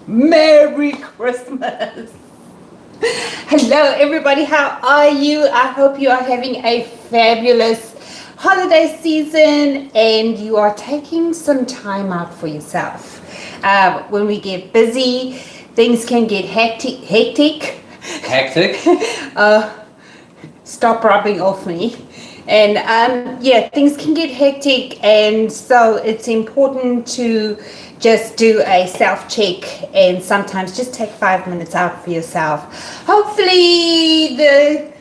Merry Christmas. Hello everybody, how are you? I hope you are having a fabulous holiday season and you are taking some time out for yourself. When we get busy, things can get hectic. Stop rubbing off me. And things can get hectic, and so it's important to just do a self-check and sometimes just take 5 minutes out for yourself. Hopefully the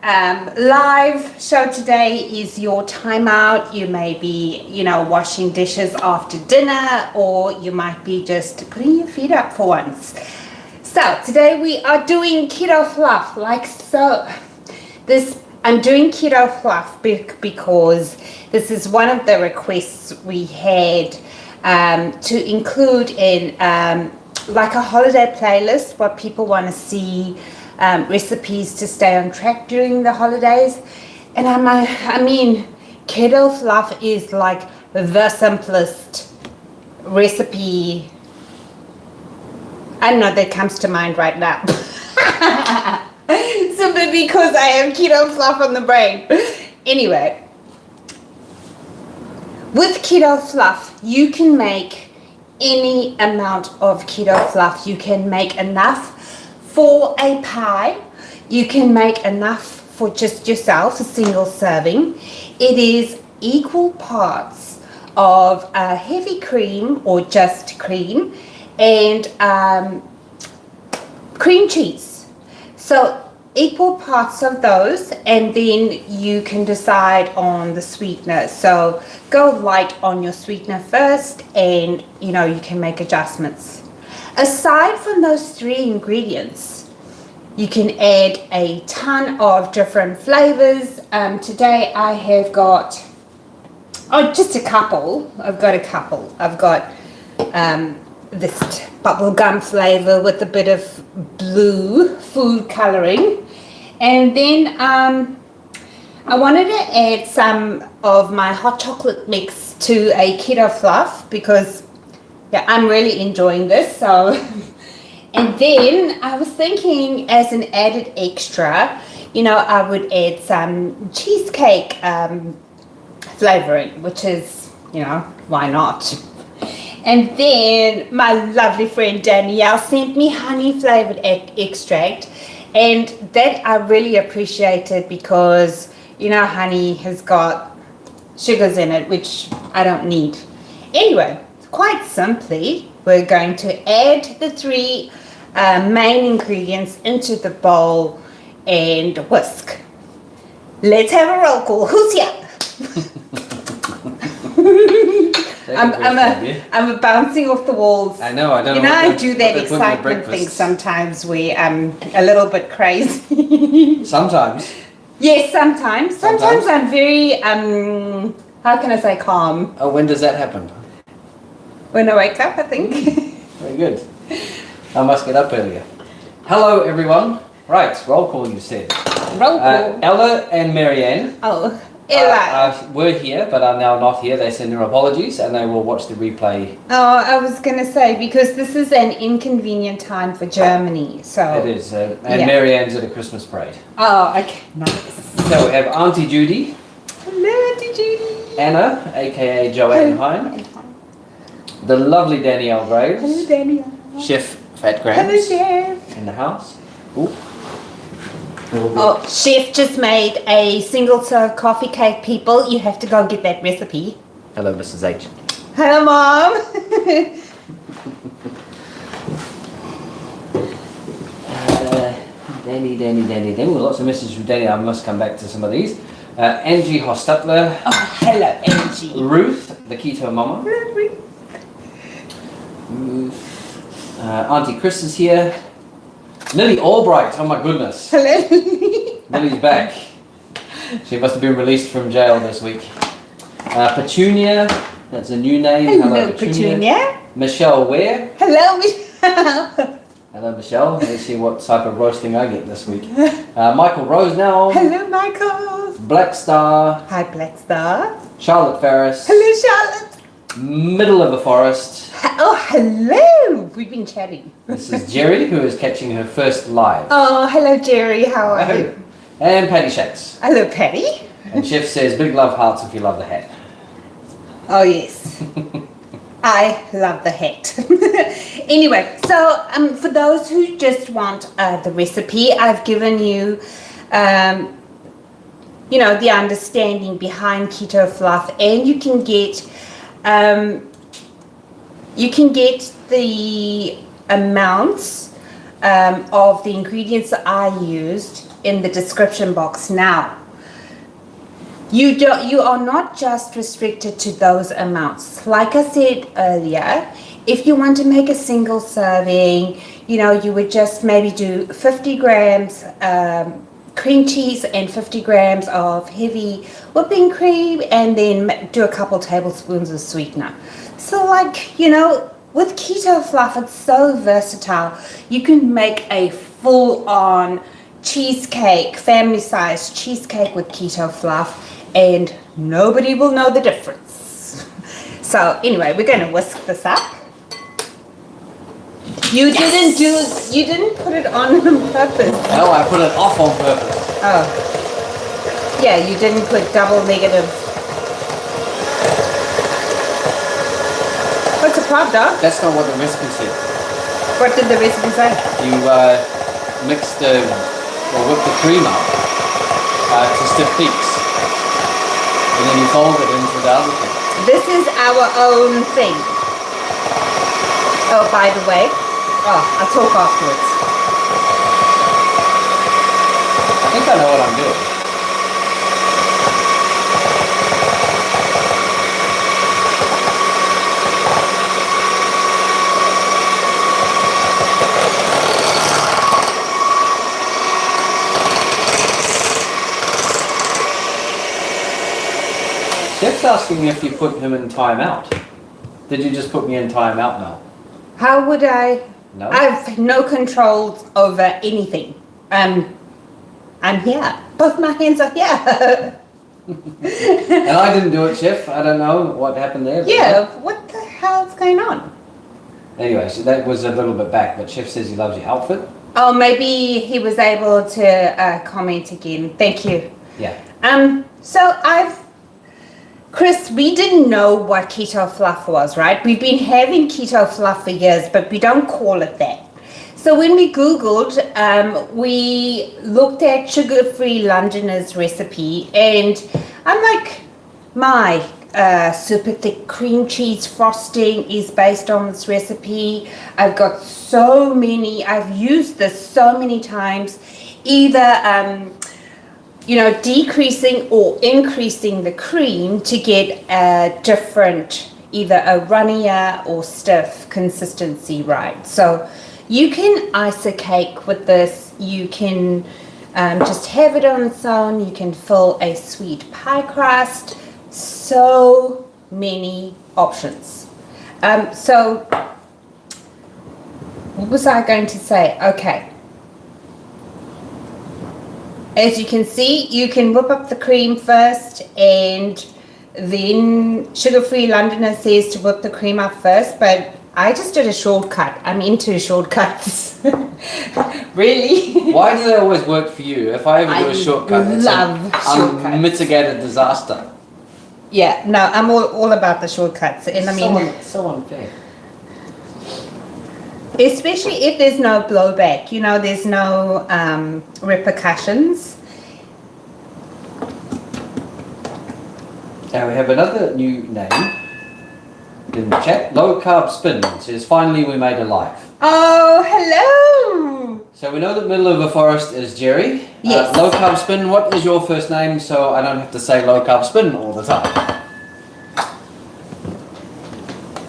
live show today is your time out. You may be, washing dishes after dinner, or you might be just putting your feet up for once. So today we are doing keto fluff, like so. I'm doing keto fluff because this is one of the requests we had to include in like a holiday playlist, what people want to see, recipes to stay on track during the holidays. And I mean, keto fluff is like the simplest recipe, I don't know, that comes to mind right now. Simply because I have keto fluff on the brain. Anyway, with keto fluff, you can make any amount of keto fluff. You can make enough for a pie. You can make enough for just yourself, a single serving. It is equal parts of heavy cream or just cream and cream cheese. So equal parts of those, and then you can decide on the sweetener. So go light on your sweetener first, and you can make adjustments. Aside from those three ingredients, you can add a ton of different flavors. Today I have got just a couple. I've got this bubblegum flavor with a bit of blue food coloring. And then I wanted to add some of my hot chocolate mix to a keto fluff because I'm really enjoying this. So, and then I was thinking as an added extra, I would add some cheesecake flavoring, which is, why not? And then my lovely friend Danielle sent me honey flavored extract, and that I really appreciated because honey has got sugars in it, which I don't need. Anyway, quite simply, we're going to add the three main ingredients into the bowl and whisk. Let's have a roll call. Who's here? I'm bouncing off the walls. I know. I don't. I do that excitement thing sometimes where I'm a little bit crazy. Sometimes. Yes, sometimes. Sometimes I'm very how can I say calm? Oh, when does that happen? When I wake up, I think. Very good. I must get up earlier. Hello, everyone. Right, roll call. You said. Roll call. Ella and Marianne. Oh. Ella. Were here, but are now not here. They send their apologies, and they will watch the replay. Oh, I was going to say, because this is an inconvenient time for Germany, so... It is, and Marianne's at a Christmas parade. Oh, okay, nice. So we have Auntie Judy. Hello, Auntie Judy. Anna, a.k.a. Joanne Hine. The lovely Danielle Graves. Hello, Danielle. Chef Fat Grams. Hello, Chef. In the house. Ooh. Oh, Chef just made a single serve coffee cake, people. You have to go get that recipe. Hello, Mrs. H. Hello, Mom. Danny. We've got lots of messages from Danny. I must come back to some of these. Angie Hostetler. Oh, hello, Angie. Ruth, the Keto Mama. Auntie Chris is here. Lily Albright, oh my goodness. Hello, Lily. Lily's back. She must have been released from jail this week. Petunia, that's a new name. Hello, Petunia. Michelle Ware. Hello, Michelle. Hello, Michelle. Let's see what type of roasting I get this week. Michael Rose now. Hello, Michael. Black Star. Hi, Black Star. Charlotte Ferris. Hello, Charlotte. middle of the forest. Oh, hello. We've been chatting. This is Jerry, who is catching her first live. Oh, hello, Jerry. How are you? And Patty Shakes. Hello, Patty. And Chef says, big love hearts if you love the hat. Oh, yes. I love the hat. Anyway, so for those who just want the recipe, I've given you, the understanding behind Keto Fluff, and you can get the amounts of the ingredients that I used in the description box now. You are not just restricted to those amounts. Like I said earlier, if you want to make a single serving, you would just maybe do 50 grams cream cheese and 50 grams of heavy whipping cream, and then do a couple tablespoons of sweetener. So with Keto Fluff, it's so versatile. You can make a full-on cheesecake, family-sized cheesecake with Keto Fluff, and nobody will know the difference. So anyway, we're going to whisk this up. You didn't put it on purpose. No, I put it off on purpose. Oh. Yeah, you didn't put double negative. What's the problem, dog? That's not what the recipe said. What did the recipe say? You whip the cream up to stiff peaks. And then you fold it into the other thing. This is our own thing. Oh, by the way. Oh, I'll talk afterwards. I think I know what I'm doing. Chef's asking if you put him in timeout. Did you just put me in timeout now? How would I? No. I've no control over anything. I'm here. Both my hands are here. And I didn't do it, Chef. I don't know what happened there. Yeah, what the hell's going on? Anyway, so that was a little bit back, but Chef says he loves your outfit. Oh, maybe he was able to comment again. Thank you. Yeah. Chris, we didn't know what Keto Fluff was, right? We've been having Keto Fluff for years, but we don't call it that. So when we Googled, we looked at sugar-free Londoner's recipe, and I'm like, my super thick cream cheese frosting is based on this recipe. I've got I've used this so many times, either decreasing or increasing the cream to get a different, either a runnier or stiff consistency, right? So you can ice a cake with this. You can just have it on its own. You can fill a sweet pie crust. So many options. So what was I going to say? Okay. As you can see, you can whip up the cream first, and then Sugar-Free Londoner says to whip the cream up first, but I just did a shortcut. I'm into shortcuts. Really? Why do they always work for you? If I ever do a shortcut, it's shortcuts. unmitigated disaster. Yeah, no, I'm all about the shortcuts. And so unfair. Especially if there's no blowback, there's no repercussions. Now we have another new name in the chat. Low Carb Spin says, finally we made a live. Oh, hello! So we know that middle of the forest is Jerry. Yes. Low Carb Spin, what is your first name so I don't have to say Low Carb Spin all the time?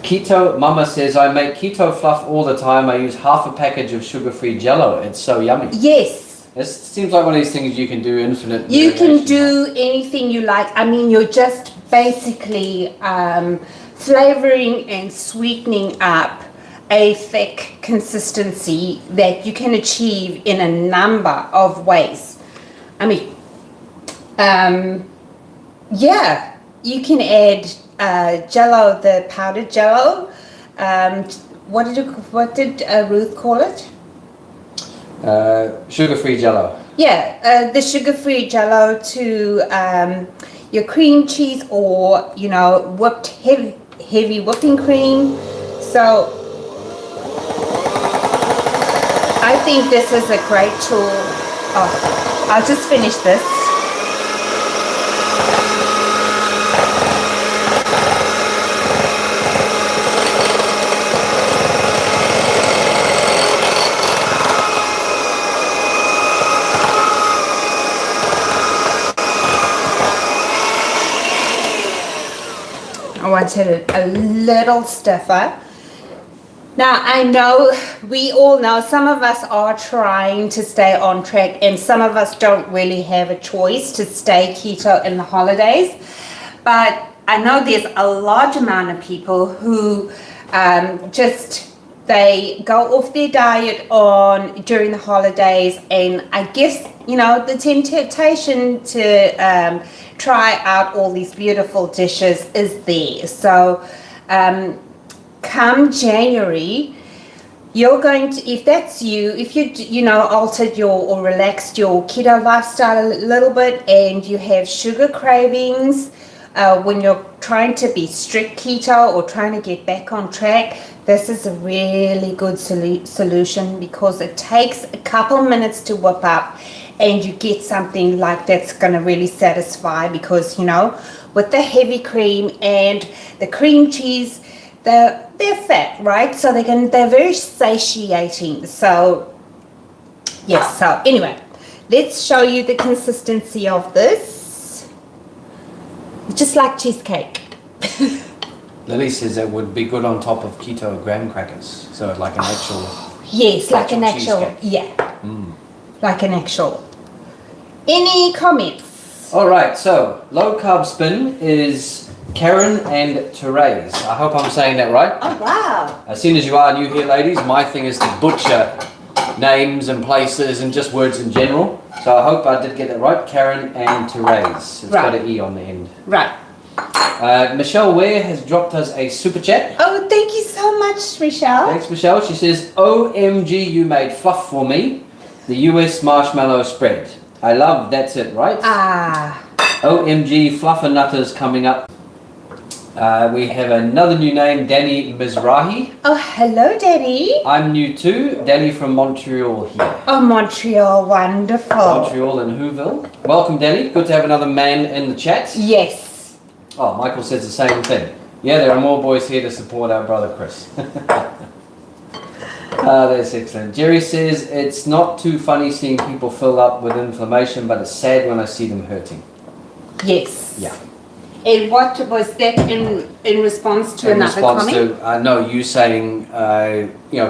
Keto Mama says, I make Keto Fluff all the time. I use half a package of sugar-free Jello. It's so yummy. Yes. This seems like one of these things you can do infinite. You can do anything you like. I mean, you're just basically flavoring and sweetening up a thick consistency that you can achieve in a number of ways. I mean, yeah, you can add Jello, the powdered Jello. What did Ruth call it? Sugar-free Jello. Yeah, the sugar-free Jello to your cream cheese, or whipped heavy whipping cream. So I think this is a great tool. Oh, I'll just finish this. I wanted it a little stiffer. Now, I know, we all know, some of us are trying to stay on track, and some of us don't really have a choice to stay keto in the holidays. But I know there's a large amount of people who they go off their diet during the holidays, and I guess, the temptation to try out all these beautiful dishes is there. So, come January, you're going to, if that's you, if you altered or relaxed your keto lifestyle a little bit, and you have sugar cravings when you're trying to be strict keto or trying to get back on track, this is a really good solution, because it takes a couple minutes to whip up, and you get something like that's going to really satisfy, because with the heavy cream and the cream cheese, they're fat, right? So they're very satiating. So yes. So anyway, let's show you the consistency of this. Just like cheesecake. Lily says it would be good on top of keto graham crackers. So like an actual... Yes, like an actual, cheesecake. yeah. Like an actual. Any comments? All right, so low carb spin is Karen and Therese. I hope I'm saying that right. Oh, wow. As soon as you are new here, ladies, my thing is to butcher names and places and just words in general. So I hope I did get it right. Karen and Therese. It's got an E on the end. Right. Michelle Ware has dropped us a super chat. Oh, thank you so much, Michelle. Thanks, Michelle. She says, OMG, you made fluff for me. The US marshmallow spread. I love that's it, right? OMG, Fluff and Nutters coming up. We have another new name, Danny Mizrahi. Oh, hello, Danny. I'm new too. Danny from Montreal here. Oh, Montreal, wonderful. Montreal and Whoville. Welcome, Danny. Good to have another man in the chat. Yes. Oh, Michael says the same thing. Yeah, there are more boys here to support our brother Chris. That's excellent. Jerry says, it's not too funny seeing people fill up with inflammation, but it's sad when I see them hurting. Yes. Yeah. And what was that in response to another comment? In response to, no, you saying,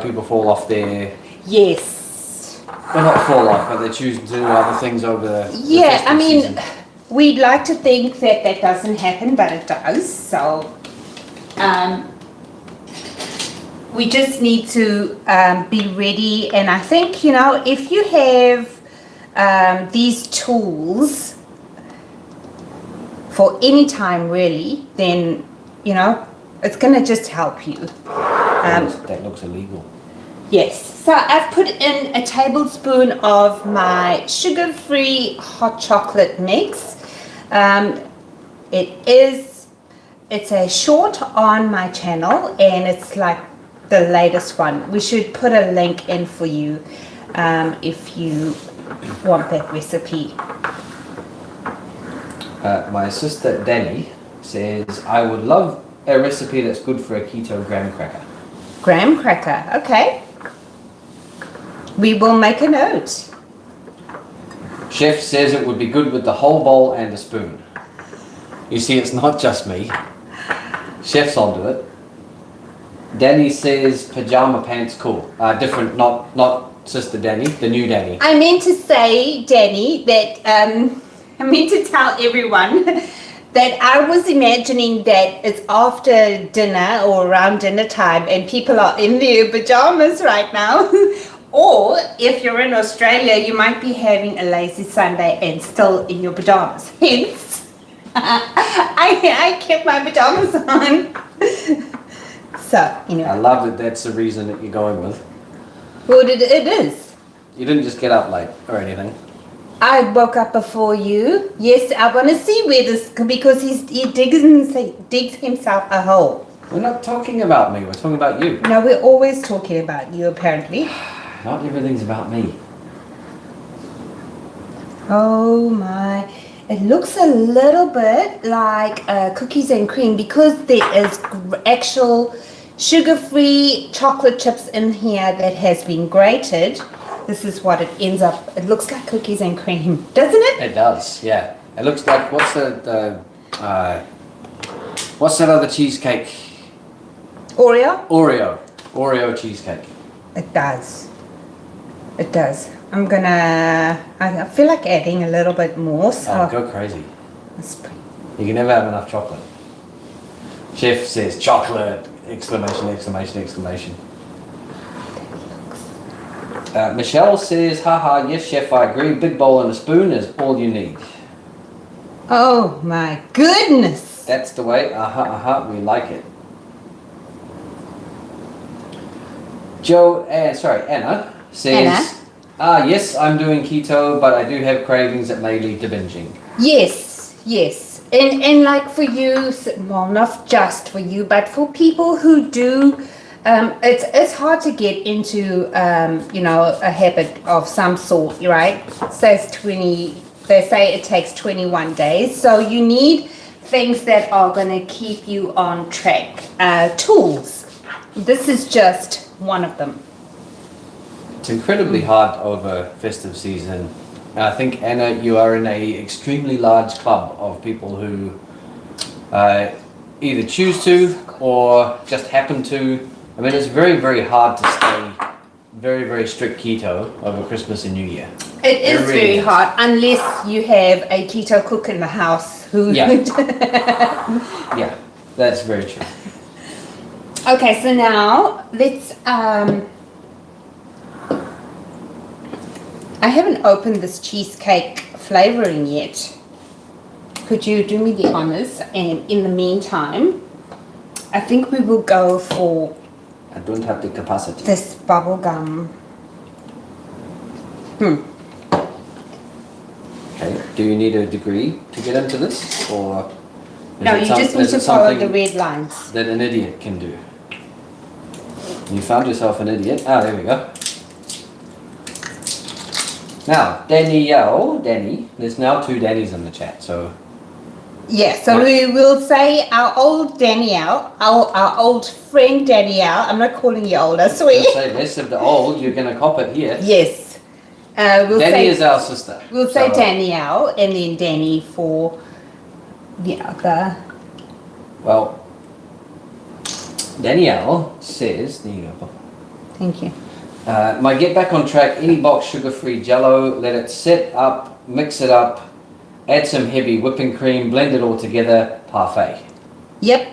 people fall off their... Yes. Well, not fall off, but they choose to do other things over the Yeah, I mean, season. We'd like to think that that doesn't happen, but it does. So, we just need to be ready. And I think, if you have these tools for any time really, then, it's going to just help you. That looks illegal. Yes. So I've put in a tablespoon of my sugar-free hot chocolate mix. It's a short on my channel, and it's like the latest one. We should put a link in for you if you want that recipe. My sister Danny says, I would love a recipe that's good for a keto graham cracker. Graham cracker, okay. We will make a note. Chef says it would be good with the whole bowl and a spoon. You see, it's not just me. Chef's onto it. Danny says pajama pants cool. Different, not sister Danny, the new Danny. I meant to say, Danny, that I meant to tell everyone that I was imagining that it's after dinner or around dinner time and people are in their pajamas right now. Or if you're in Australia, you might be having a lazy Sunday and still in your pajamas. Hence, I kept my pajamas on. So, I love that that's the reason that you're going with. Well, it is. You didn't just get up late or anything. I woke up before you. Yes, I want to see where this, because he digs himself a hole. We're not talking about me, we're talking about you. No, we're always talking about you, apparently. Not everything's about me. Oh my. It looks a little bit like cookies and cream because there is actual sugar-free chocolate chips in here that has been grated. This is what it ends up. It looks like cookies and cream, doesn't it? It does, yeah. It looks like, what's that other cheesecake? Oreo cheesecake. It does. It does. I feel like adding a little bit more. So Oh, go crazy. You can never have enough chocolate. Chef says chocolate! Exclamation, exclamation, exclamation. Michelle says, haha, yes chef, I agree. Big bowl and a spoon is all you need. Oh my goodness. That's the way. We like it. Anna says, yes, I'm doing keto, but I do have cravings that may lead to binging. Yes. And like for you, well, not just for you, but for people who do, it's hard to get into, a habit of some sort, right? They say it takes 21 days. So you need things that are going to keep you on track. Tools. This is just one of them. It's incredibly hard over festive season. I think, Anna, you are in a extremely large club of people who either choose to or just happen to. I mean, it's very, very hard to stay very, very strict keto over Christmas and New Year. It is really very hard unless you have a keto cook in the house who... Yeah, yeah, that's very true. Okay, so now let's... I haven't opened this cheesecake flavoring yet. Could you do me the honors? And in the meantime, I think we will go for... I don't have the capacity. This bubble gum. Okay, do you need a degree to get into this? Or No, you just need to follow the red lines. That an idiot can do. You found yourself an idiot. Ah, there we go. Now, Danny, there's now 2 Dannys in the chat, so... Yeah, so we will say our old Danielle, our old friend Danielle. I'm not calling you old, I swear. You'll say less of the old, you're going to cop it here. Yes. Danny is our sister. We'll say Danielle and then Danny for the other. Well, Danielle says, there you go. Thank you. My get back on track, any box sugar-free jello, let it set up, mix it up, add some heavy whipping cream, blend it all together, parfait. Yep.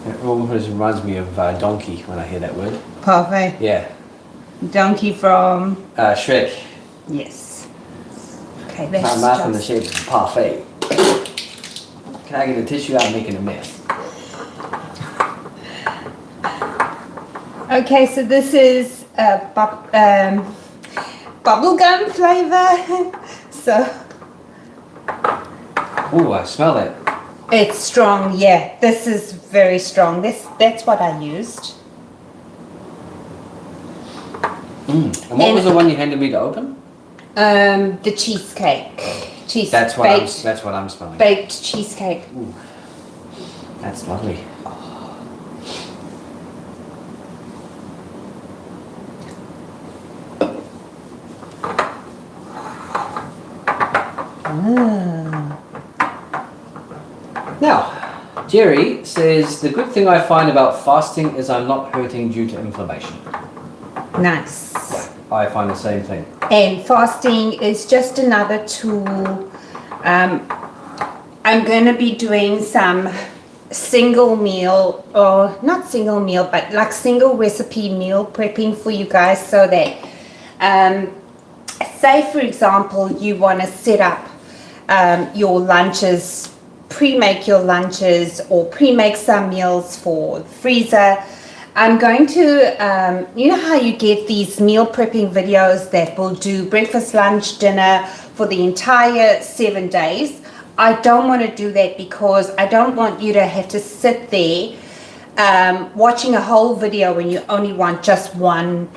It always reminds me of donkey when I hear that word. Parfait. Yeah. Donkey from... Shrek. Yes. Okay, that's My mouth in the shape of parfait. Can I get a tissue? I'm making a mess. Okay, so this is bubblegum flavor. So... Ooh, I smell that. It's strong, yeah. This is very strong. That's what I used. And what was the one you handed me to open? The cheesecake. That's what I'm smelling. Baked cheesecake. Ooh, that's lovely. Now, Jerry says, the good thing I find about fasting is I'm not hurting due to inflammation. Nice. Yeah, I find the same thing. And fasting is just another tool. I'm going to be doing some single meal, or not single meal, but like single recipe meal prepping for you guys, so that, say for example, you want to set up your lunches, pre-make your lunches or pre-make some meals for the freezer. I'm going to, you know how you get these meal prepping videos that will do breakfast, lunch, dinner for the entire 7 days? I don't want to do that because I don't want you to have to sit there watching a whole video when you only want just one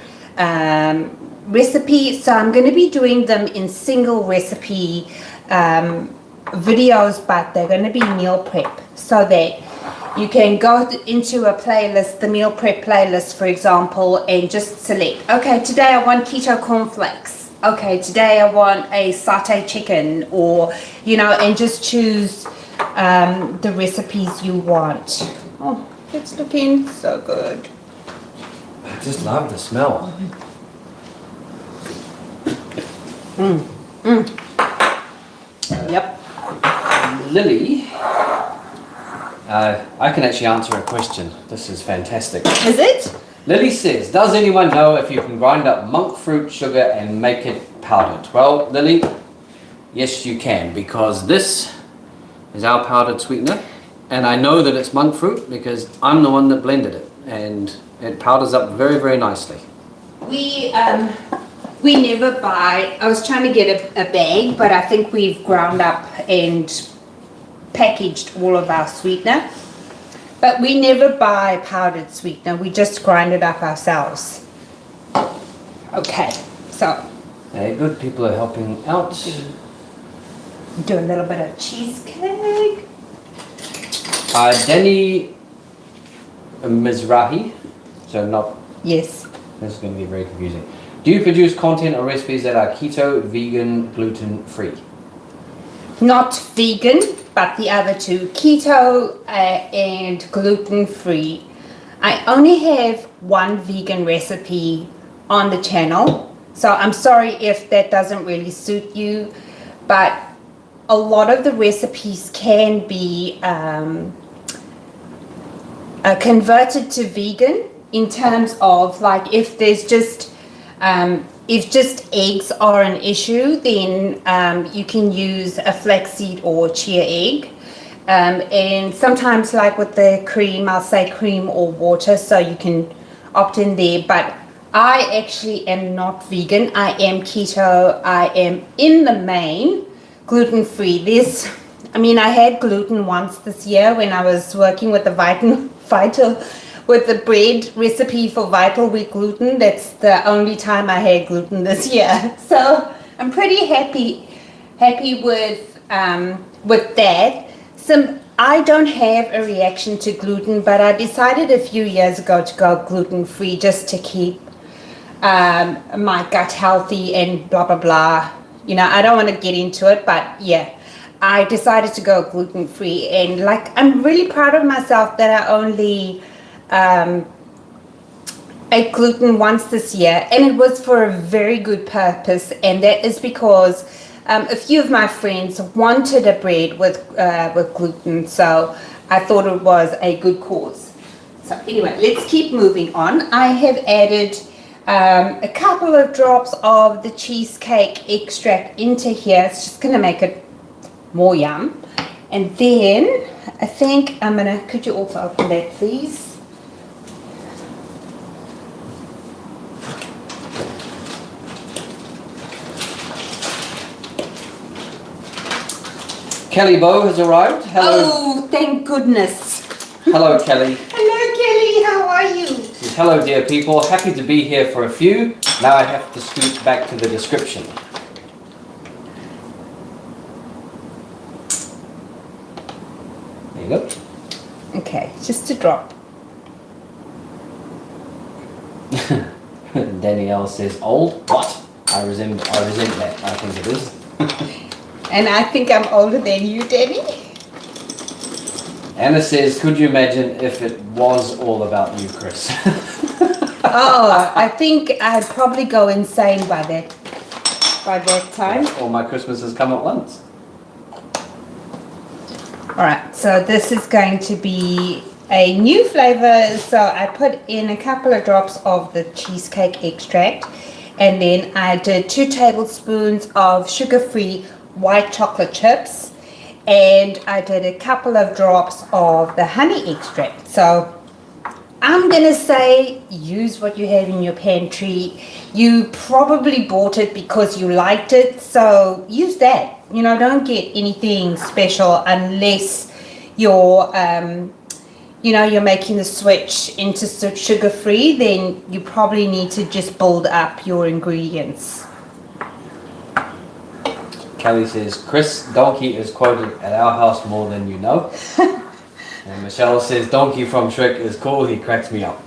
recipe. So I'm going to be doing them in single recipe videos, but they're going to be meal prep so that you can go into a playlist, the meal prep playlist, for example, and just select, okay, today I want keto cornflakes. Okay, today I want a satay chicken, or, you know, and just choose the recipes you want. Oh, it's looking so good. I just love the smell. Yep. Lily, I can actually answer a question. This is fantastic. Is it? Lily says, does anyone know if you can grind up monk fruit sugar and make it powdered? Well, Lily, yes you can, because this is our powdered sweetener, and I know that it's monk fruit because I'm the one that blended it, and it powders up very, very nicely. We never buy, I was trying to get a bag, but I think we've ground up and packaged all of our sweetener. But we never buy powdered sweetener, we just grind it up ourselves. Okay, so. Very good, people are helping out. Do a little bit of cheesecake. Danny Mizrahi, so not, Yes. this is going to get very confusing. Do you produce content or recipes that are keto, vegan, gluten-free? Not vegan, but the other two, keto and gluten-free. I only have one vegan recipe on the channel, so I'm sorry if that doesn't really suit you, but a lot of the recipes can be converted to vegan in terms of, like, if there's just eggs are an issue, then you can use a flaxseed or chia egg. And sometimes, like with the cream, I'll say cream or water, so you can opt in there. But I actually am not vegan. I am keto. I am in the main gluten-free. I had gluten once this year when I was working with the with the bread recipe for Vital with gluten. That's the only time I had gluten this year. So I'm pretty happy with that. I don't have a reaction to gluten, but I decided a few years ago to go gluten-free just to keep my gut healthy and blah, blah, blah. You know, I don't want to get into it, but yeah, I decided to go gluten-free. And like, I'm really proud of myself that I only ate gluten once this year, and it was for a very good purpose, and that is because a few of my friends wanted a bread with gluten, so I thought it was a good cause. So anyway, let's keep moving on. I have added a couple of drops of the cheesecake extract into here. It's just going to make it more yum. And then I think could you also open that, please? Kelly Bow has arrived. Hello. Oh, thank goodness. Hello, Kelly. Hello, Kelly. How are you? Says, hello, dear people. Happy to be here for a few. Now I have to scoot back to the description. There you go. Okay, just a drop. Danielle says, old? What? I resent that. I think it is. And I think I'm older than you, Danny. Anna says, could you imagine if it was all about you, Chris? Oh, I think I'd probably go insane by that time. All my Christmases come at once. All right, so this is going to be a new flavor. So I put in a couple of drops of the cheesecake extract, and then I did 2 tablespoons of sugar-free white chocolate chips, and I did a couple of drops of the honey extract. So I'm gonna say use what you have in your pantry. You probably bought it because you liked it, so use that. You know, don't get anything special unless you're you're making the switch into sugar-free. Then you probably need to just build up your ingredients. Kelly says, Chris, donkey is quoted at our house more than you know. And Michelle says, donkey from Shrek is cool, he cracks me up.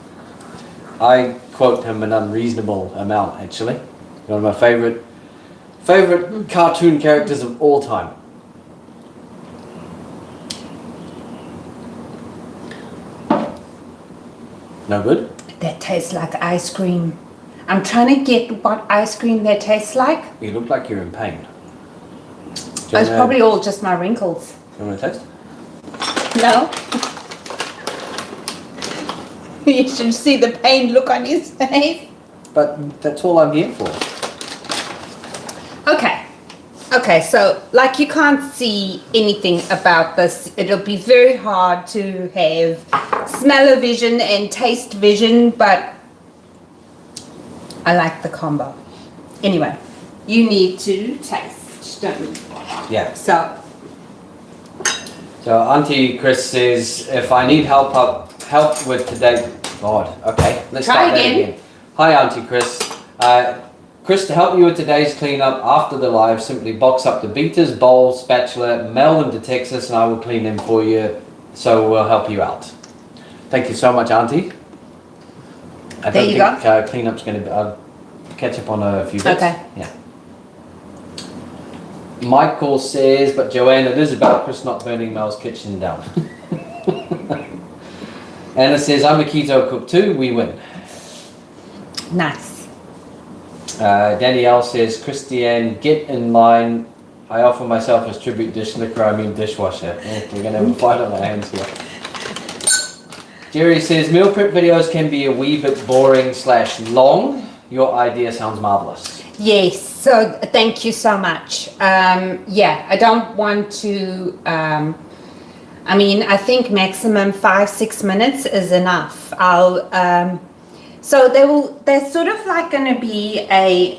I quote him an unreasonable amount, actually. One of my favorite cartoon characters of all time. No good? That tastes like ice cream. I'm trying to get what ice cream that tastes like. You look like you're in pain. It's probably all just my wrinkles. You want to taste? No. You should see the pain look on his face. But that's all I'm here for. Okay, so like you can't see anything about this. It'll be very hard to have smell-o-vision and taste vision, but I like the combo. Anyway, you need to taste, don't you? Yeah. So Auntie Chris says, if I need help with today... God, okay, let's Try start that again. again. Hi Auntie Chris. Chris, to help you with today's cleanup after the live, simply box up the beaters, bowl, spatula, mail them to Texas and I will clean them for you, so we'll help you out. Thank you so much, Auntie. I There you don't think cleanup's going to be... I'll catch up on a few bits. Okay. Yeah. Michael says, but Joanne, it is about Chris not burning Mel's kitchen down. Anna says, I'm a keto cook too, we win. nice. Danielle says, Christiane, get in line. I offer myself as tribute dish liquor, I mean dishwasher. Oh, we're going to have a fight on our hands here. Jerry says, meal prep videos can be a wee bit boring / long. Your idea sounds marvellous. Yes, so thank you so much. Yeah, I don't want to, I think maximum 5-6 minutes is enough. So they're sort of like going to be a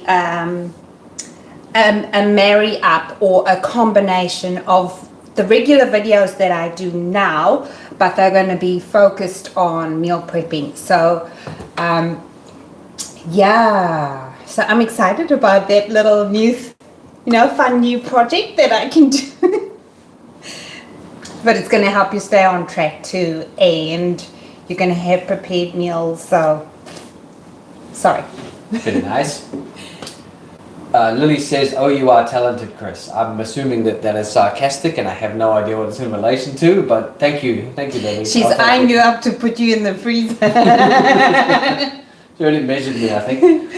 marry up or a combination of the regular videos that I do now, but they're going to be focused on meal prepping. So, yeah. So I'm excited about that little new, fun new project that I can do. But it's going to help you stay on track too, and you're going to have prepared meals. So, sorry. Very nice. Lily says, oh, you are talented, Chris. I'm assuming that is sarcastic and I have no idea what it's in relation to, but thank you, Lily. She's eyeing you up to put you in the freezer. She already measured me, I think.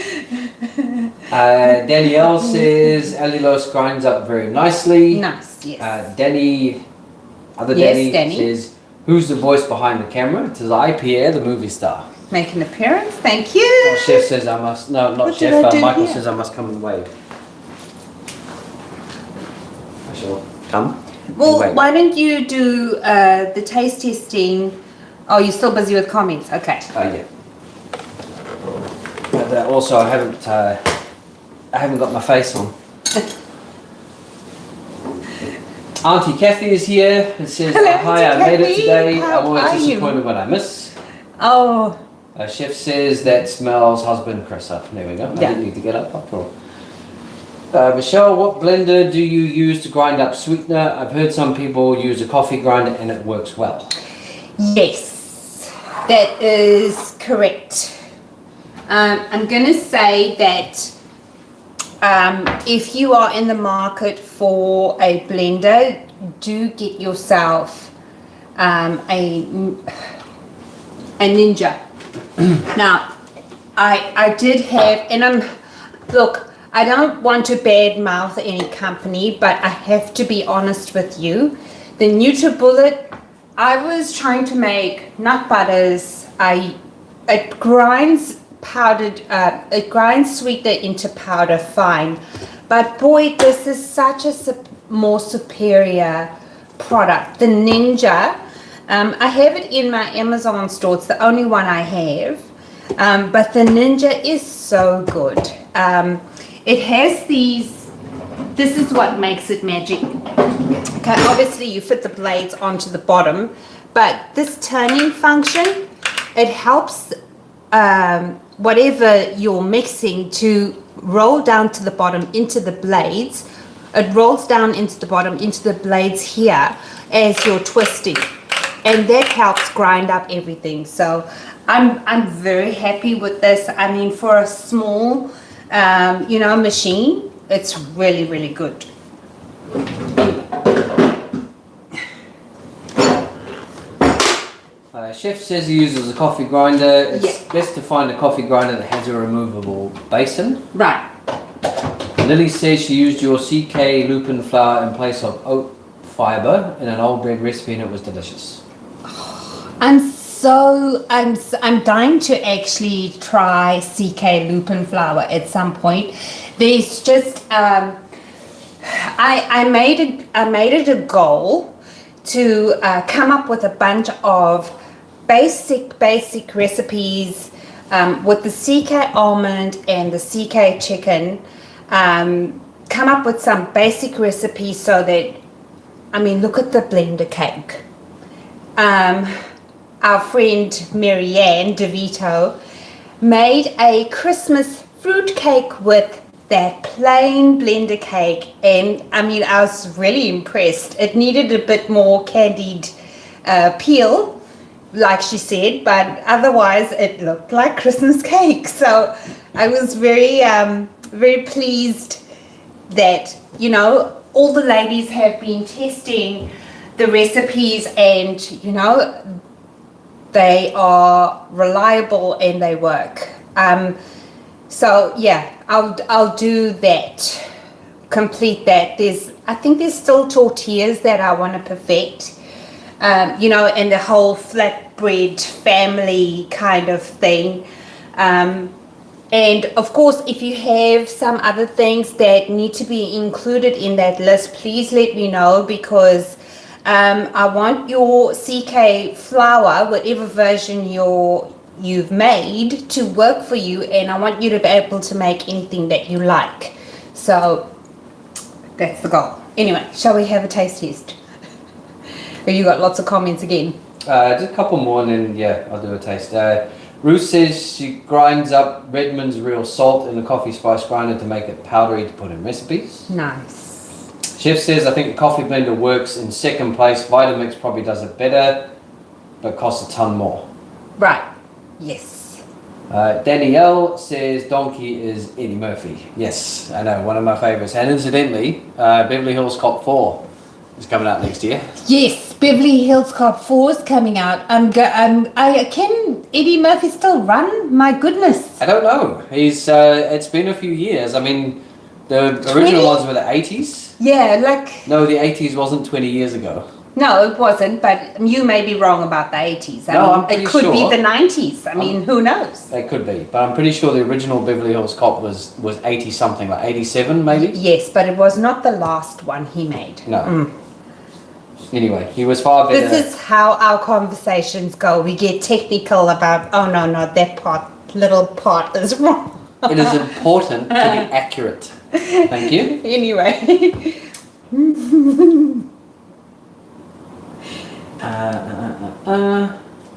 Danielle says, allulose grinds up very nicely. Nice, yes. Danny says, who's the voice behind the camera? It is I, Pierre, the movie star. Make an appearance, thank you. Oh, Chef says I must, no, not What Chef, did I do Michael here? says I must come and wave. I shall come. Well, and wave. why don't you do the taste testing? Oh, you're still busy with comments, okay. Yeah. But also I haven't got my face on. Auntie Kathy is here and says, Hello, hi, Auntie I made it Kathy. today. How I'm always are you? disappointed when I miss. Oh, Chef says that smells husband Chris up. There we go. I Yeah. didn't need to get up after all. Michelle, what blender do you use to grind up sweetener? I've heard some people use a coffee grinder and it works well. yes, that is correct. I'm going to say that if you are in the market for a blender, do get yourself a Ninja. Now, I did have, and look, I don't want to badmouth any company, but I have to be honest with you. The NutriBullet, I was trying to make nut butters. It grinds sweetener into powder fine, But boy, this is such a more superior product. The Ninja, I have it in my Amazon store. It's the only one I have. But the Ninja is so good. It has these, this is what makes it magic. Okay, obviously you fit the blades onto the bottom, but this turning function, it helps whatever you're mixing to roll down to the bottom into the blades. It rolls down into the bottom into the blades here as you're twisting, and that helps grind up everything. So I'm very happy with this. I mean, for a small machine, it's really good. Chef says he uses a coffee grinder. It's best to find a coffee grinder that has a removable basin. Right. Lily says she used your CK lupin flour in place of oat fiber in an old bread recipe and it was delicious. I'm dying to actually try CK lupin flour at some point. There's just I made it a goal to come up with a bunch of basic recipes with the CK almond and the CK chicken. Come up with some basic recipes so that, I mean, look at the blender cake. Our friend Marianne DeVito made a Christmas fruit cake with that plain blender cake, and I mean, I was really impressed. It needed a bit more candied peel, like she said, but otherwise it looked like Christmas cake. So I was very pleased that, you know, all the ladies have been testing the recipes and, you know, they are reliable and they work. So yeah, I'll do that, complete that. I think there's still tortillas that I want to perfect, you know, and the whole flatbread family kind of thing. And of course, if you have some other things that need to be included in that list, please let me know, because I want your CK flour, whatever version you've made, to work for you, and I want you to be able to make anything that you like. So that's the goal. Anyway, shall we have a taste test? Or you got lots of comments again? Just a couple more and then yeah, I'll do a taste. Ruth says she grinds up Redmond's real salt in the coffee spice grinder to make it powdery to put in recipes. Nice. Chef says, I think the coffee blender works in second place. Vitamix probably does it better, but costs a ton more. Right. Yes. Danielle says Donkey is Eddie Murphy. Yes, I know, one of my favourites. And incidentally, Beverly Hills Cop 4 is coming out next year. Yes, Beverly Hills Cop 4 is coming out. Can Eddie Murphy still run? My goodness. I don't know. He's it's been a few years. I mean, the original ones were the 80s. Yeah, like... No, the 80s wasn't 20 years ago. No, it wasn't, but you may be wrong about the 80s. I'm pretty it could sure. be the 90s. I mean, who knows? They could be, but I'm pretty sure the original Beverly Hills Cop was 80 something, like 87 maybe? Yes, but it was not the last one he made. No. Anyway, he was far better. This is how our conversations go. We get technical about, oh no, that little part is wrong. It is important to be accurate. Thank you. Anyway.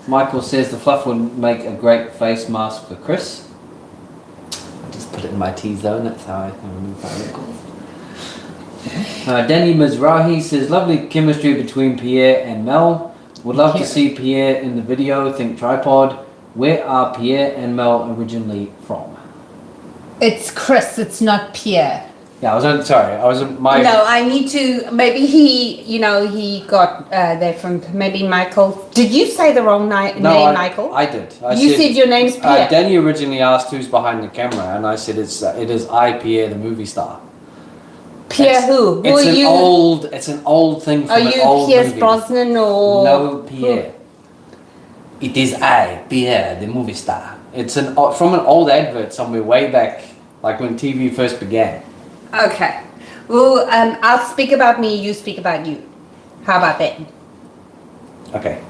Michael says the Fluff would make a great face mask for Chris. I just put it in my T-zone, that's how I can remove my wrinkles. Danny Mizrahi says, lovely chemistry between Pierre and Mel. Would love to see Pierre in the video, think tripod. Where are Pierre and Mel originally from? It's Chris, it's not Pierre. Yeah, No, I need to, maybe he got that from maybe Michael. Did you say the wrong name, Michael? I did. You said your name's Pierre. Danny originally asked who's behind the camera, and I said it is I, Pierre, the movie star. Pierre who? It's an old thing from an old movie. Are you Pierce Brosnan or? No, Pierre. Who? It is I, Pierre, the movie star. It's from an old advert somewhere way back, like when TV first began. Okay. Well, I'll speak about me, you speak about you. How about that? Okay.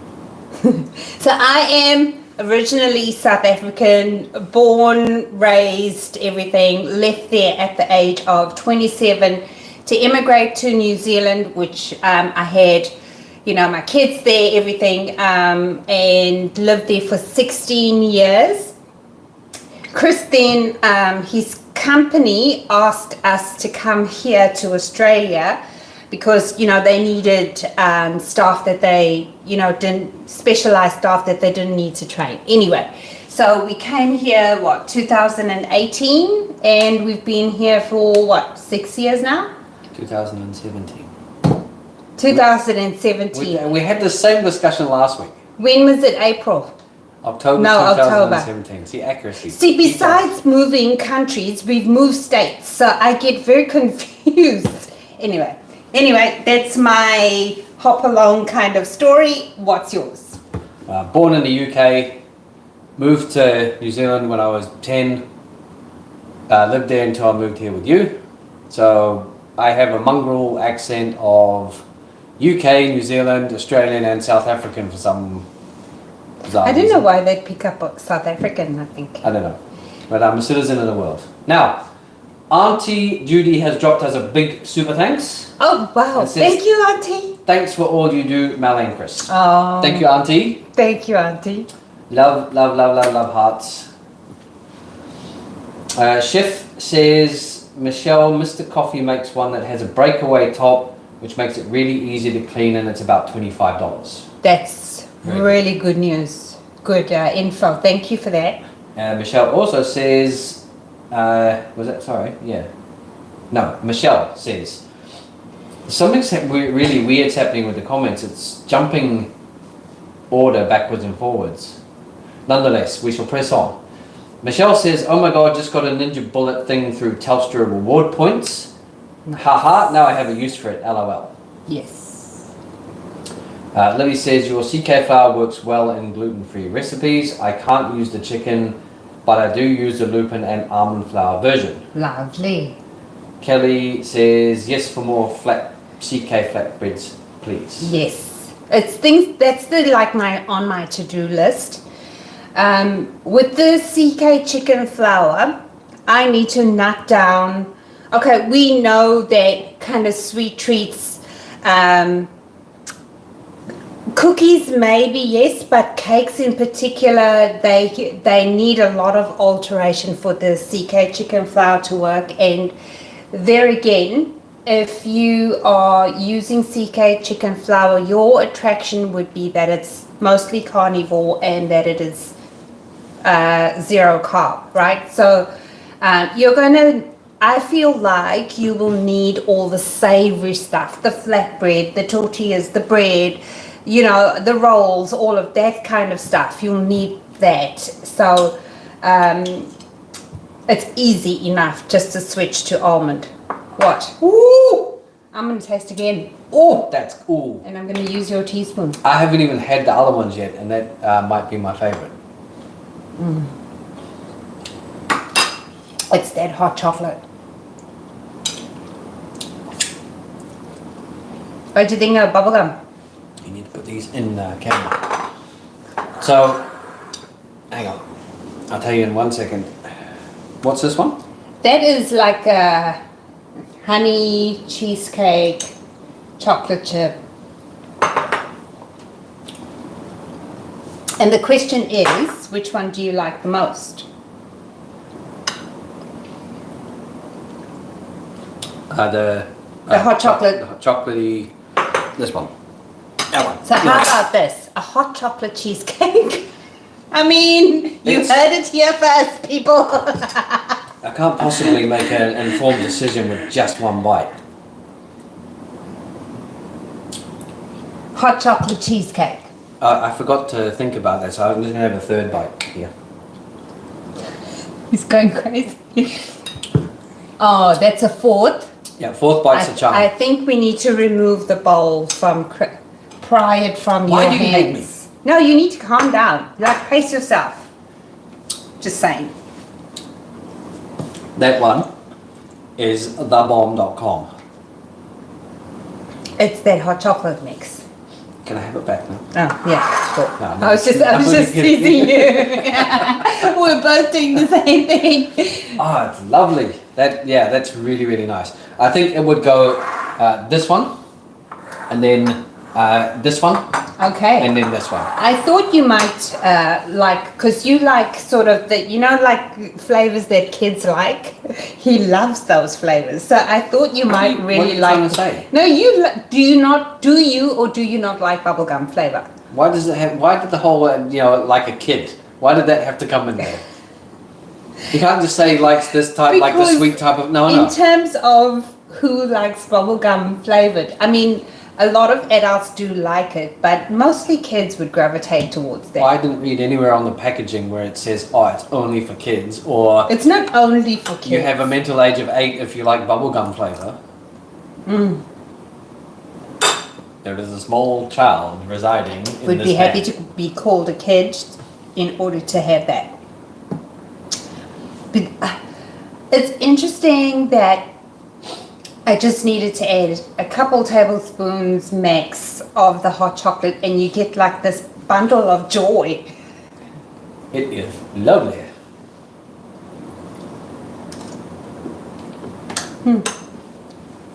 So I am originally South African, born, raised, everything, left there at the age of 27 to immigrate to New Zealand, which I had, my kids there, everything, and lived there for 16 years. Chris then, his company asked us to come here to Australia because, they needed staff that they, specialized staff that they didn't need to train. Anyway, so we came here, 2018, and we've been here for, 6 years now? 2017. 2017. We had the same discussion last week. When was it? April? October No, 2017. See, accuracy. See, besides moving countries, we've moved states, so I get very confused. Anyway, that's my hop along kind of story. What's yours? Born in the UK, moved to New Zealand when I was 10, lived there until I moved here with you. So I have a mongrel accent of UK, New Zealand, Australian and South African for some bizarre I don't reason. know why they'd pick up South African, I think. I don't know. But I'm a citizen of the world. Now, Auntie Judy has dropped us a big super thanks. Oh, wow. It says, Thank you, Auntie. Thanks for all you do, Mel and Chris. Oh. Thank you, Auntie. Thank you, Auntie. Love, love, love, love, love hearts. Chef says, Michelle, Mr. Coffee makes one that has a breakaway top, which makes it really easy to clean, and it's about $25. That's really good news. Good info. Thank you for that. Michelle also says, Michelle says, something's really weird's happening with the comments. It's jumping order backwards and forwards. Nonetheless, we shall press on. Michelle says, oh my god, just got a Ninja Bullet thing through Telstra reward points. Nice. Haha, now I have a use for it, lol. Yes. Lily says, your CK flour works well in gluten-free recipes. I can't use the chicken, but I do use the lupin and almond flour version. Lovely. Kelly says, yes, for more CK flatbreads, please. Yes. It's things that's on my to-do list. With the CK chicken flour, I need to nut down. Okay, we know that kind of sweet treats, cookies maybe, yes, but cakes in particular, they need a lot of alteration for the CK chicken flour to work. And there again, if you are using CK chicken flour, your attraction would be that it's mostly carnivore and that it is zero carb, right? So I feel like you will need all the savory stuff, the flatbread, the tortillas, the bread, the rolls, all of that kind of stuff. You'll need that. So it's easy enough just to switch to almond. What? Ooh! I'm going to taste again. Oh, that's cool. And I'm going to use your teaspoon. I haven't even had the other ones yet, and that might be my favorite. It's that hot chocolate. What do you think of bubblegum? You need to put these in the camera. So, hang on. I'll tell you in 1 second. What's this one? That is like a honey cheesecake chocolate chip. And the question is, which one do you like the most? The hot chocolate. The hot chocolatey. This one. That one. So how about this? A hot chocolate cheesecake? I mean, you heard it here first, people. I can't possibly make an informed decision with just one bite. Hot chocolate cheesecake. I forgot to think about that, so I'm just going to have a third bite here. He's going crazy. Oh, that's a fourth. Yeah, fourth bite's a charm. I think we need to remove the bowl pry it from your hands. Why do you hate me? No, you need to calm down. Pace yourself. Just saying. That one is thebomb.com. It's that hot chocolate mix. Can I have it back now? Oh, yeah, cool. No, I was just teasing you. We're both doing the same thing. Oh, it's lovely. That's really, really nice. I think it would go this one, and then this one, Okay. and then this one. I thought you might like, because you like sort of the, like flavors that kids like. He loves those flavors. So I thought you might really what are you like. trying to say? No, do you not like bubblegum flavor? Why does it have? Why did the whole like a kid? Why did that have to come in there? You can't just say he likes this type, like the sweet type of. No. In terms of who likes bubblegum flavored, I mean, a lot of adults do like it, but mostly kids would gravitate towards that. Well, I didn't read anywhere on the packaging where it says, "Oh, it's only for kids," or It's not only for kids. you have a mental age of 8 if you like bubblegum flavor. Mm. There is a small child residing in Would this be happy van. to be called a kid in order to have that. But it's interesting that I just needed to add a couple tablespoons max of the hot chocolate and you get like this bundle of joy. It is lovely.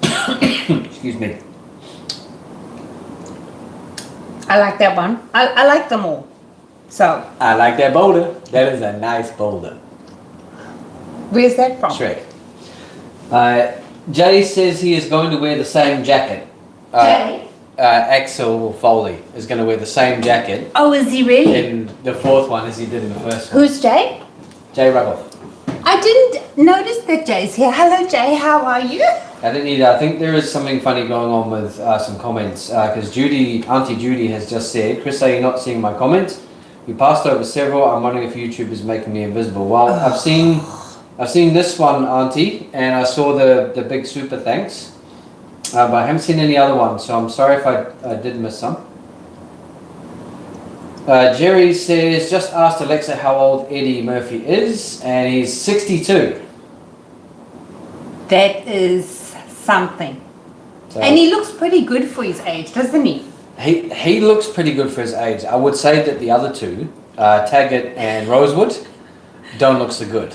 Excuse me. I like that one. I like them all. So, I like that boulder. That is a nice boulder. where's that from? Shrek. Jay says he is going to wear the same jacket. Jay? Axel Foley is going to wear the same jacket Oh, is he really? in the fourth one as he did in the first one. Who's Jay? Jay Ruggles. I didn't notice that Jay's here. Hello, Jay. How are you? I didn't either. I think there is something funny going on with some comments because Auntie Judy has just said, "Chris, are you not seeing my comments? You passed over several. I'm wondering if YouTube is making me invisible." Well, I've seen this one, Auntie, and I saw the big super thanks, but I haven't seen any other ones. So I'm sorry if I did miss some. Jerry says, "Just asked Alexa how old Eddie Murphy is, and he's 62." That is something. So And he looks pretty good for his age, doesn't he? he looks pretty good for his age. I would say that the other two, Taggart and Rosewood, don't look so good.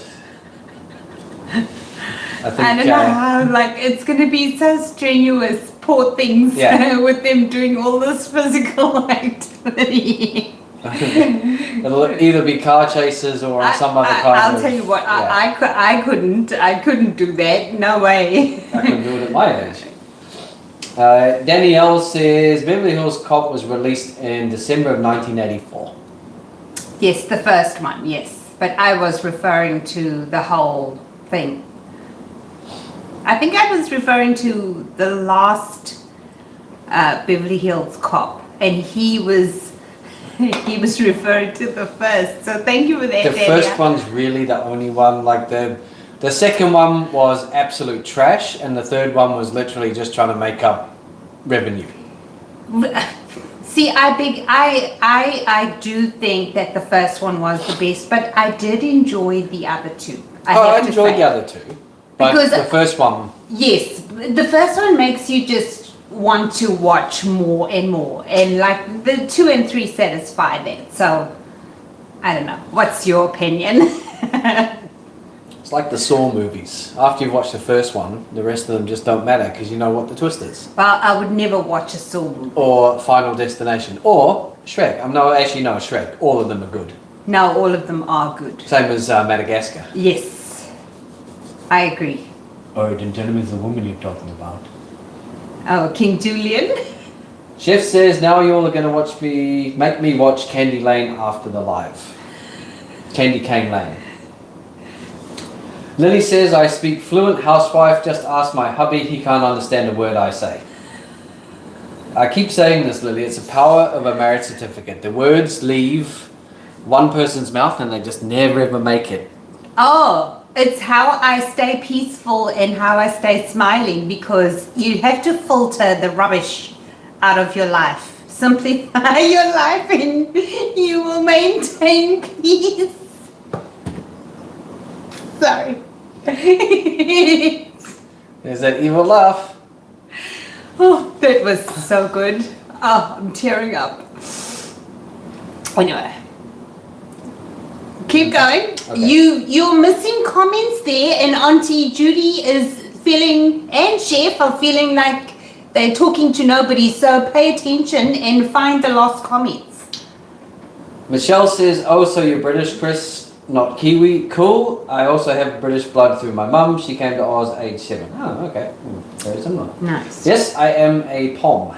I think. I don't know how, like, it's going to be so strenuous, poor things, Yeah. with them doing all this physical activity. It'll either be car chases or on some other kind I'll of. tell you what, yeah, I couldn't do that, no way. I couldn't do it at my age. Danielle says Beverly Hills Cop was released in December of 1984. Yes, the first one, yes. But I was referring to the whole thing. I think I was referring to the last Beverly Hills Cop, and he was referring to the first. So thank you for that, The Danielle. first one's really the only one. Like the second one was absolute trash, and the third one was literally just trying to make up revenue. See, I do think that the first one was the best, but I did enjoy the other two. I enjoyed the other two, but Because- the first one. Yes, the first one makes you just want to watch more and more, and like the 2 and 3 satisfy that. So I don't know. What's your opinion? It's like the Saw movies. After you've watched the first one, the rest of them just don't matter because you know what the twist is. Well, I would never watch a Saw movie. Or Final Destination. Or Shrek. No, Shrek. All of them are good. No, all of them are good. Same as Madagascar. Yes, I agree. Oh, then tell me the woman you're talking about. Oh, King Julian. Chef says, now you all are going to make me watch Candy Lane after the live. Candy Cane Lane. Lily says, I speak fluent housewife, just ask my hubby, he can't understand a word I say. I keep saying this, Lily, it's the power of a marriage certificate. The words leave one person's mouth and they just never ever make it. Oh, it's how I stay peaceful and how I stay smiling, because you have to filter the rubbish out of your life. Simplify your life and you will maintain peace. Sorry. There's that evil laugh. Oh, that was so good. Oh, I'm tearing up. Anyway, keep going. Okay. You're missing comments there, and Auntie Judy is feeling, and Chef are feeling like they're talking to nobody. So pay attention and find the lost comments. Michelle says, "Oh, so you're British, Chris, not Kiwi? Cool. I also have British blood through my mum. She came to Oz age 7. Oh, okay. Very similar. Nice. Yes, I am a Pom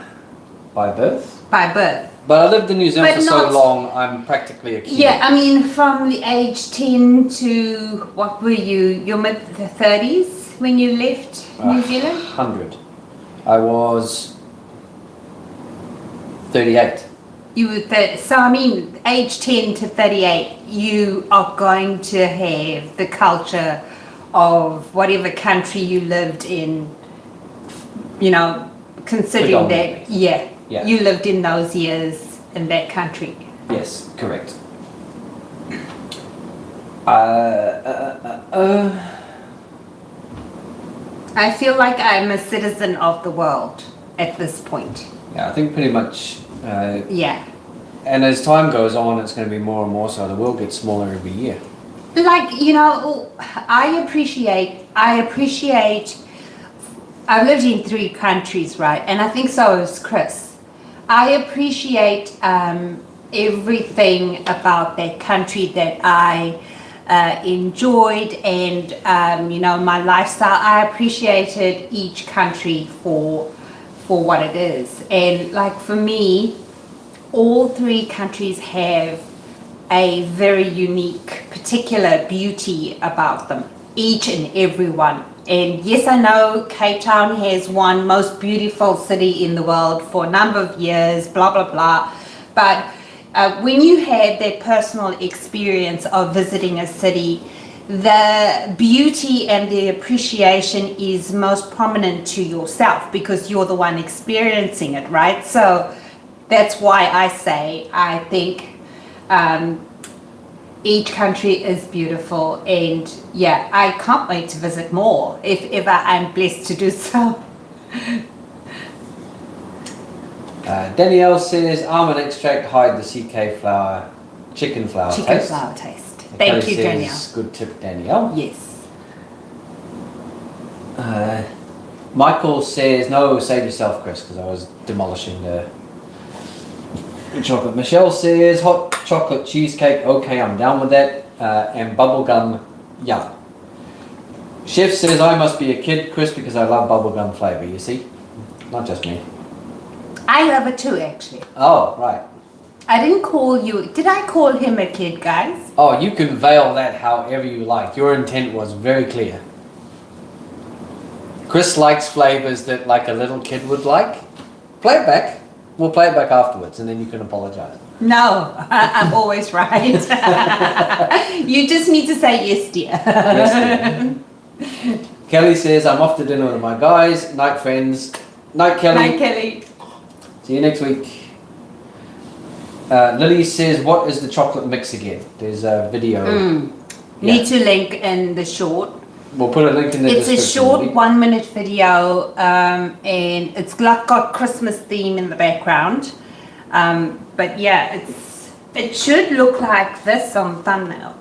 by birth. By birth. But I lived in New Zealand But for so not- long, I'm practically a Kiwi. Yeah, I mean, from the age 10 to, what were you? Your mid-30s when you left New Zealand? 100. I was 38. You were so I mean, age 10 to 38, you are going to have the culture of whatever country you lived in, you know, considering that, Yeah. you lived in those years in that country. Yes, correct. I feel like I'm a citizen of the world at this point. Yeah, I think pretty much. Yeah. And as time goes on, it's going to be more and more so. The world gets smaller every year. Like, you know, I appreciate, I've lived in 3 countries, right? And I think so has Chris. I appreciate everything about that country that I enjoyed, and, you know, my lifestyle. I appreciated each country for what it is. And like for me, all 3 countries have a very unique, particular beauty about them, each and every one. And yes, I know Cape Town has won most beautiful city in the world for a number of years, blah, blah, blah. But when you have that personal experience of visiting a city, the beauty and the appreciation is most prominent to yourself because you're the one experiencing it, right? So that's why I say I think each country is beautiful, and yeah, I can't wait to visit more if ever I'm blessed to do so. Danielle says, almond extract, hide the CK flour, chicken flour Chicken taste. flour taste. Kelly Thank you, says, Danielle. good tip, Danielle. Yes. Michael says, no, save yourself, Chris, because I was demolishing the chocolate. Michelle says, hot chocolate cheesecake, okay, I'm down with that. And bubblegum, yum. Chef says, I must be a kid, Chris, because I love bubblegum flavour, you see? Not just me. I love it too, actually. Oh, right. I didn't call you, did I call him a kid, guys? Oh, you can veil that however you like. Your intent was very clear. Chris likes flavours that like a little kid would like. Play it back. We'll play it back afterwards and then you can apologise. No, I'm always right. You just need to say yes, dear. Yes, dear. Kelly says, I'm off to dinner with my guys. Night, friends. Night, Kelly. Night, Kelly. See you next week. Lily says, what is the chocolate mix again? There's a video. Yeah. Need to link in the short. We'll put a link in the It's description. a short 1-minute video, and it's got Christmas theme in the background. But yeah, it should look like this on thumbnail.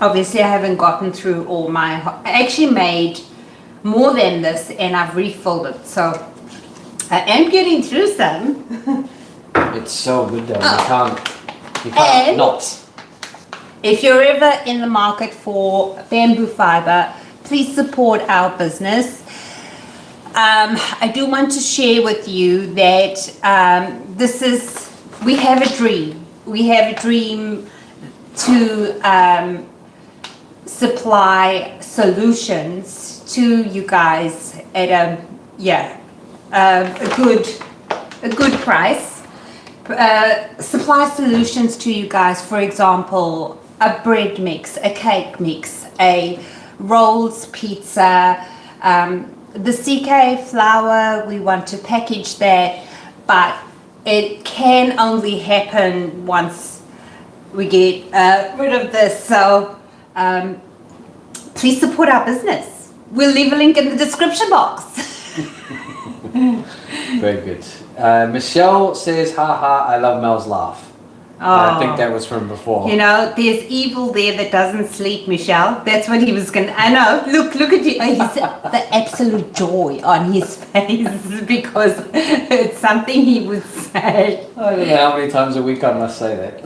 Obviously, I haven't gotten through all my. I actually made more than this, and I've refilled it, so I am getting through some. It's so good though. You can't And- not. If you're ever in the market for bamboo fiber, please support our business. I do want to share with you that we have a dream. We have a dream to supply solutions to you guys at a good price. Supply solutions to you guys, for example, a bread mix, a cake mix, a rolls pizza, the CK flour. We want to package that, but it can only happen once we get rid of this. So please support our business. we'll leave a link in the description box. Very good. Michelle says, haha, I love Mel's laugh. I think that was from before. You know, there's evil there that doesn't sleep, Michelle. That's what he was going to... I know. Look at you. He's the absolute joy on his face because it's something he would say. I don't know how many times a week I must say that.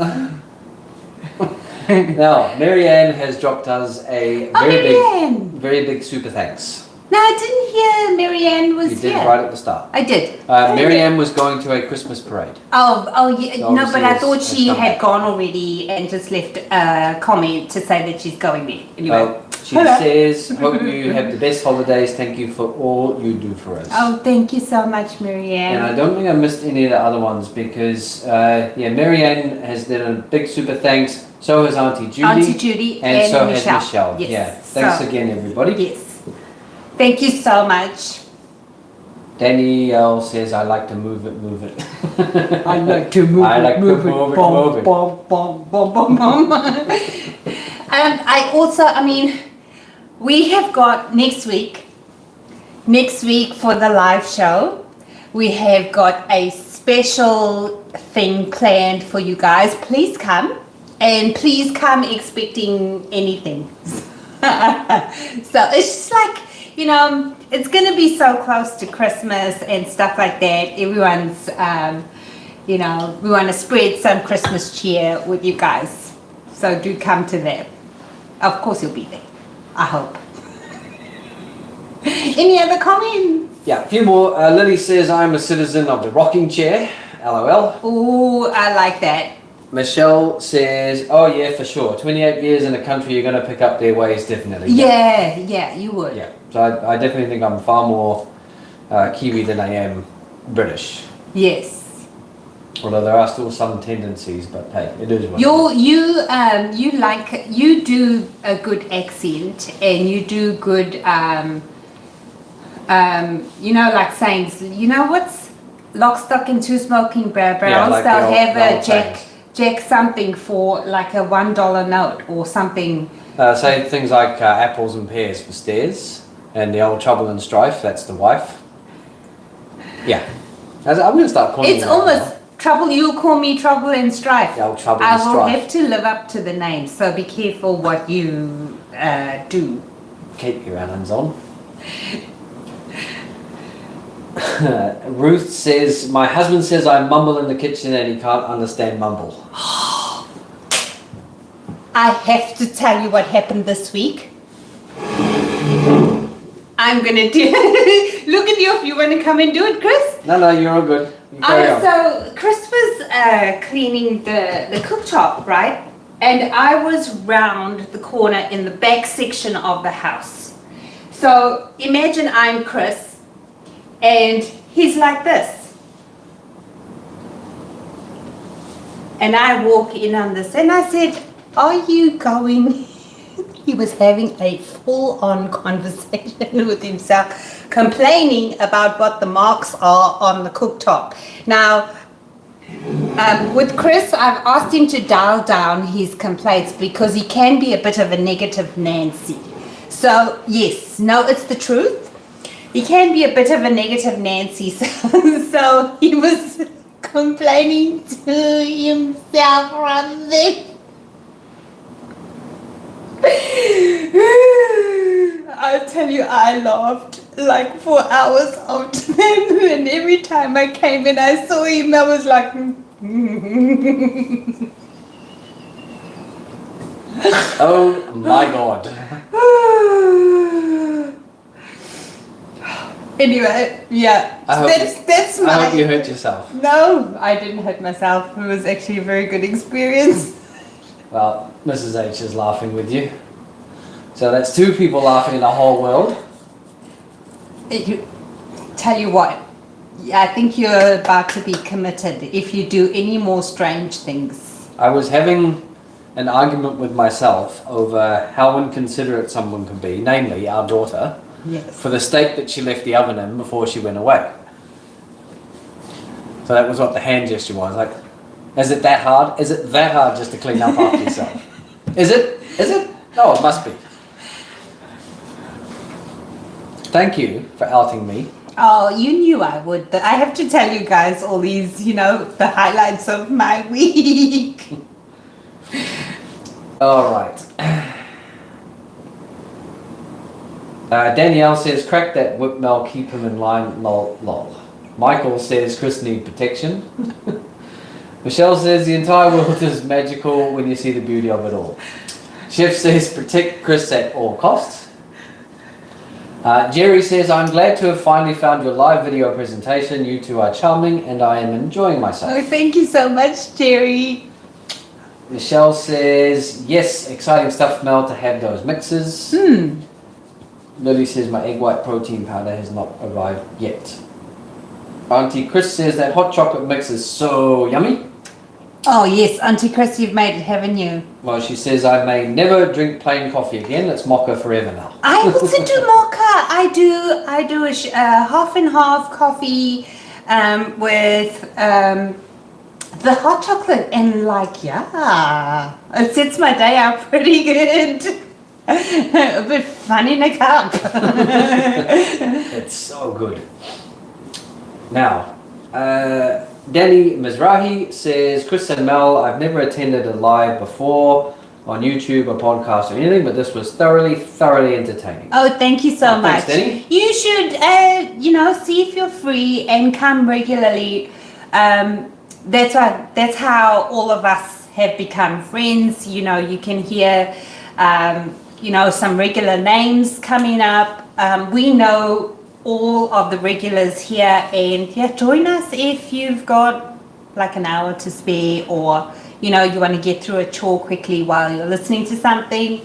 Now, Marianne has dropped us a very big super thanks. No, I didn't hear Marianne was You did here. right at the start. I did. Marianne was going to a Christmas parade. Oh, yeah. So No, but I thought has she come had back. gone already and just left a comment to say that she's going there. Anyway. She says, hope you have the best holidays. Thank you for all you do for us. Oh, thank you so much, Marianne. And I don't think I missed any of the other ones because, Marianne has done a big super thanks. So has Auntie Judy. And so Michelle. has Michelle. Yes. Yeah. Thanks again, everybody. Yes. Thank you so much. Danielle says, I like to move it. I like to move it. Bom. We have got next week for the live show, we have got a special thing planned for you guys. Please come, and please come expecting anything. So it's just like, it's going to be so close to Christmas and stuff like that. Everyone's, we want to spread some Christmas cheer with you guys. So do come to that. Of course you'll be there. I hope. Any other comments? Yeah, a few more. Lily says, I'm a citizen of the rocking chair. LOL. Ooh, I like that. Michelle says, oh yeah, for sure. 28 years in a country, you're going to pick up their ways, definitely. Yeah, you would. Yeah, so I definitely think I'm far more Kiwi than I am British. Yes. Although there are still some tendencies, but hey, it is what you do a good accent, and you do good like sayings. What's lock, stock and two smoking barrels? Yeah, like they'll have a sayings. Jack something for like a $1 note or something. Say things like apples and pears for stairs, and the old trouble and strife, that's the wife. Yeah. I'm going to start calling It's almost trouble. You call me trouble and strife. The old trouble I and strife. will have to live up to the name, so be careful what you do. Keep your hands on. Ruth says, my husband says I mumble in the kitchen and he can't understand mumble. I have to tell you what happened this week. I'm gonna do. Look at you if you want to come and do it, Chris. No, you're all good. You carry on. So Chris was cleaning the cooktop, right? And I was round the corner in the back section of the house. So imagine I'm Chris, and he's like this. And I walk in on this, and I said, are you going? He was having a full-on conversation with himself, complaining about what the marks are on the cooktop. Now, with Chris, I've asked him to dial down his complaints because he can be a bit of a negative Nancy. So, yes, no, it's the truth. He can be a bit of a negative Nancy. So he was complaining to himself rather than... I'll tell you, I laughed like for hours after them, and every time I came in, I saw him, I was like... Oh my God. Anyway, yeah, that's my... I hope you hurt yourself. No, I didn't hurt myself. It was actually a very good experience. Well, Mrs. H is laughing with you. So that's two people laughing in the whole world. Tell you what, I think you're about to be committed if you do any more strange things. I was having an argument with myself over how inconsiderate someone can be, namely our daughter, Yes. for the steak that she left the oven in before she went away. So that was what the hand gesture was. Like, is it that hard? Is it that hard just to clean up after yourself? Is it? Is it? No, it must be. Thank you for outing me. Oh, you knew I would. I have to tell you guys all these, the highlights of my week. All right. Danielle says, crack that whip, Mel, keep him in line, lol. Michael says, Chris need protection. Michelle says, the entire world is magical when you see the beauty of it all. Chef says, protect Chris at all costs. Jerry says, I'm glad to have finally found your live video presentation. You two are charming and I am enjoying myself. Oh, thank you so much, Jerry. Michelle says, yes, exciting stuff, Mel, to have those mixes. Lily says, my egg white protein powder has not arrived yet. Auntie Chris says, that hot chocolate mix is so yummy. Oh, yes, Auntie Chris, you've made it, haven't you? Well, she says, I may never drink plain coffee again. It's mocha forever now. I also do mocha. I do a half and half coffee with the hot chocolate, and it sets my day out pretty good. A bit fun in a cup. It's so good. Now, Danny Mizrahi says, Chris and Mel, I've never attended a live before on YouTube or podcast or anything, but this was thoroughly entertaining. Oh, thank you so much. Thanks, Danny. You should, see if you're free and come regularly. That's how all of us have become friends. You can hear, some regular names coming up. We know all of the regulars here, and join us if you've got like an hour to spare, or you want to get through a chore quickly while you're listening to something.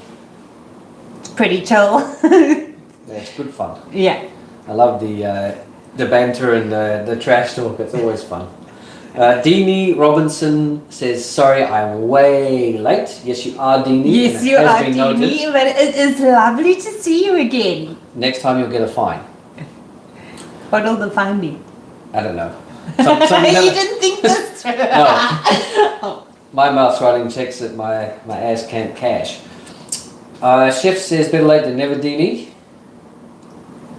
It's pretty chill. It's good fun. Yeah, I love the banter and the trash talk. It's always fun. Deanie Robinson says, sorry, I'm way late. Yes, you are, Deanie. yes, you are, Deanie, but it is lovely to see you again. Next time you'll get a fine. What will the fine be? I don't know. You didn't think this through. No. My mouth's writing checks that my ass can't cash. Chef says, better late than never, Deanie.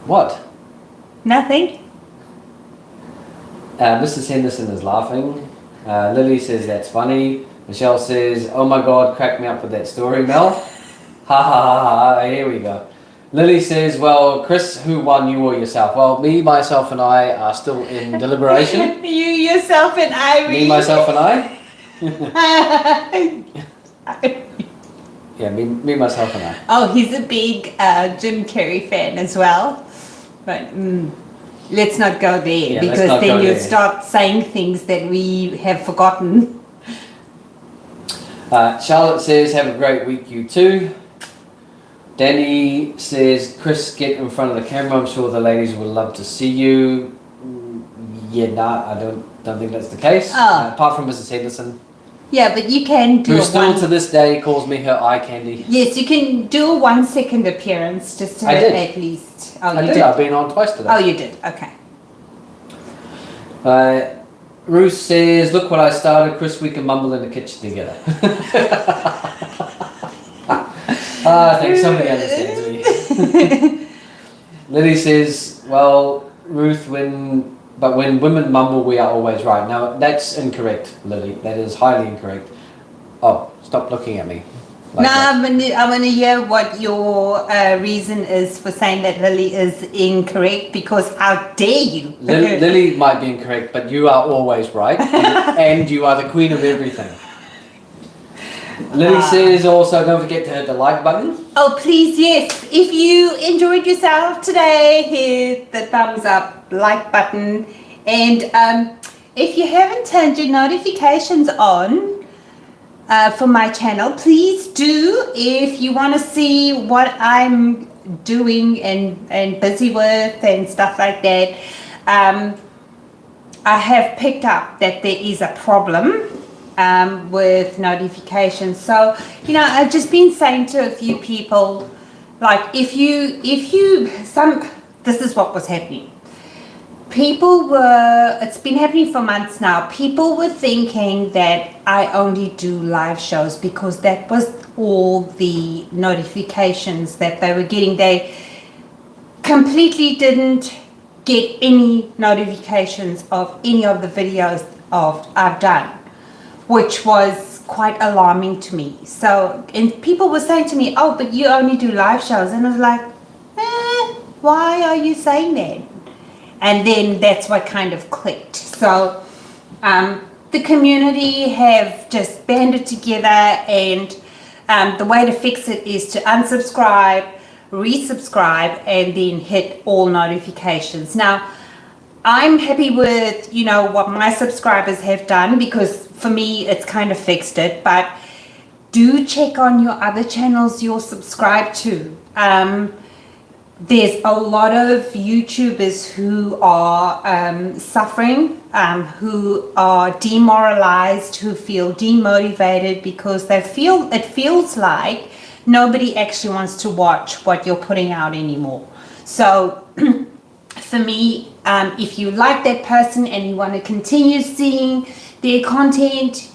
What? Nothing. Mrs. Henderson is laughing. Lily says, that's funny. Michelle says, oh my God, crack me up with that story, Mel. Ha ha ha ha, here we go. Lily says, well, Chris, who won, you or yourself? Well, me, myself, and I are still in deliberation. You, yourself, and I. Me, myself, and I? Yeah, me, myself, and I. Oh, he's a big Jim Carrey fan as well. But let's not go there, because then you'll start saying things that we have forgotten. Charlotte says, have a great week, you too. Danny says, Chris, get in front of the camera. I'm sure the ladies would love to see you. Yeah, I don't think that's the case. Apart from Mrs. Henderson. Yeah, but you can do who still to this day calls me her eye candy. Yes, you can do a 1 second appearance just to at least. Oh, I did. I've been on twice today. Oh, you did. Okay. Ruth says, look what I started. Chris, we can mumble in the kitchen together. I think somebody understands me. Lily says, well, Ruth, when women mumble, we are always right. Now, that's incorrect, Lily. That is highly incorrect. Oh, stop looking at me. I want to hear what your reason is for saying that Lily is incorrect, because how dare you? Lily might be incorrect, but you are always right, and you are the queen of everything. Lily says also, don't forget to hit the like button. Oh, please, yes. If you enjoyed yourself today, hit the thumbs up, like button. And if you haven't turned your notifications on for my channel, please do. If you want to see what I'm doing and busy with and stuff like that, I have picked up that there is a problem with notifications. So, I've just been saying to a few people, like, this is what was happening. It's been happening for months now. People were thinking that I only do live shows because that was all the notifications that they were getting. completely didn't get any notifications of any of the videos I've done, which was quite alarming to me. So, and people were saying to me, oh, but you only do live shows. And I was like, why are you saying that? And then that's what kind of clicked. So the community have just banded together, and the way to fix it is to unsubscribe, resubscribe, and then hit all notifications. Now, I'm happy with, what my subscribers have done, because for me, it's kind of fixed it. But do check on your other channels you're subscribed to. There's a lot of YouTubers who are suffering, who are demoralized, who feel demotivated because it feels like nobody actually wants to watch what you're putting out anymore. So for me, if you like that person and you want to continue seeing their content,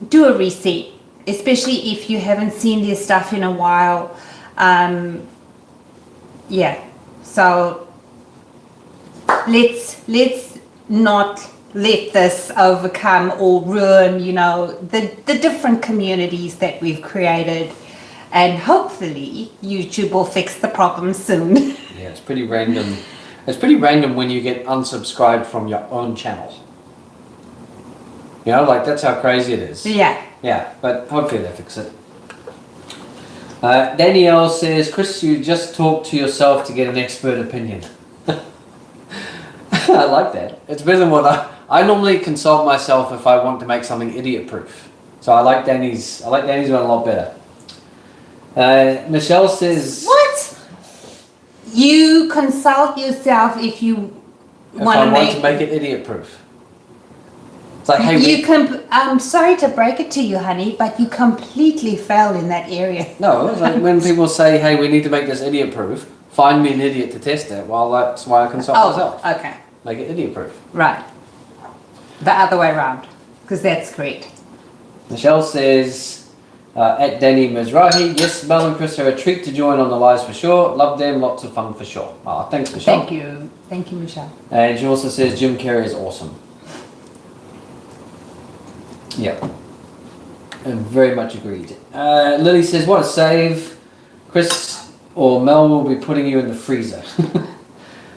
do a reset, especially if you haven't seen their stuff in a while. So let's not let this overcome or ruin, the different communities that we've created, and hopefully YouTube will fix the problem soon. Yeah, it's pretty random. It's pretty random when you get unsubscribed from your own channel. That's how crazy it is. Yeah, but hopefully they fix it. Danielle says, Chris, you just talk to yourself to get an expert opinion. I like that. It's better than what I normally consult myself if I want to make something idiot proof. So I like Danny's one a lot better. Michelle says, what? You consult yourself if you want to make it idiot proof. It's like, hey, I'm sorry to break it to you, honey, but you completely failed in that area. No, it's like when people say, hey, we need to make this idiot proof, find me an idiot to test it. Well, that's why I consult myself. Okay. Make it idiot proof. Right. The other way around, because that's correct. Michelle says, at Danny Mizrahi, yes, Mel and Chris are a treat to join on the lives for sure. Love them, lots of fun for sure. Oh, thanks, Michelle. Thank you, Michelle. And she also says Jim Carrey is awesome. Yeah, very much agreed. Lily says, what a save. Chris or Mel will be putting you in the freezer.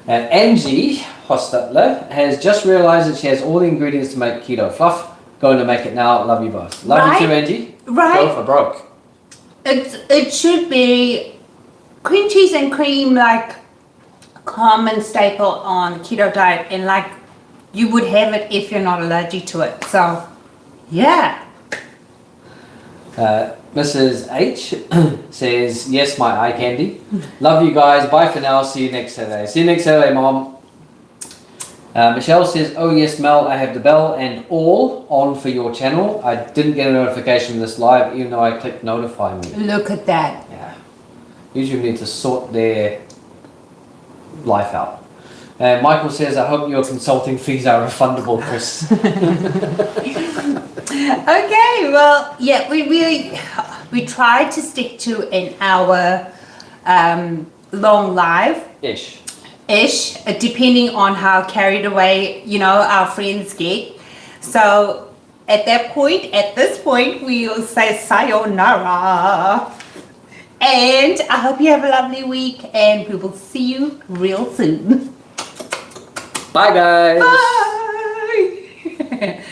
Angie Hostetler has just realised that she has all the ingredients to make keto fluff. Going to make it now. Love you both. Love you too, Angie. Right. Go for broke. It should be cream cheese and cream, like a common staple on keto diet, and like you would have it if you're not allergic to it. So, yeah. Mrs. H says, yes, my eye candy. Love you guys. Bye for now. See you next Saturday. See you next Saturday, Mom. Michelle says, oh yes, Mel, I have the bell and all on for your channel. I didn't get a notification of this live, even though I clicked notify me. Look at that. Yeah. YouTube need to sort their life out. Michael says, I hope your consulting fees are refundable, Chris. Okay, well, yeah, we tried to stick to an hour long live. Ish, depending on how carried away, our friends get. So at this point, we'll say sayonara. And I hope you have a lovely week, and we will see you real soon. Bye, guys. Bye.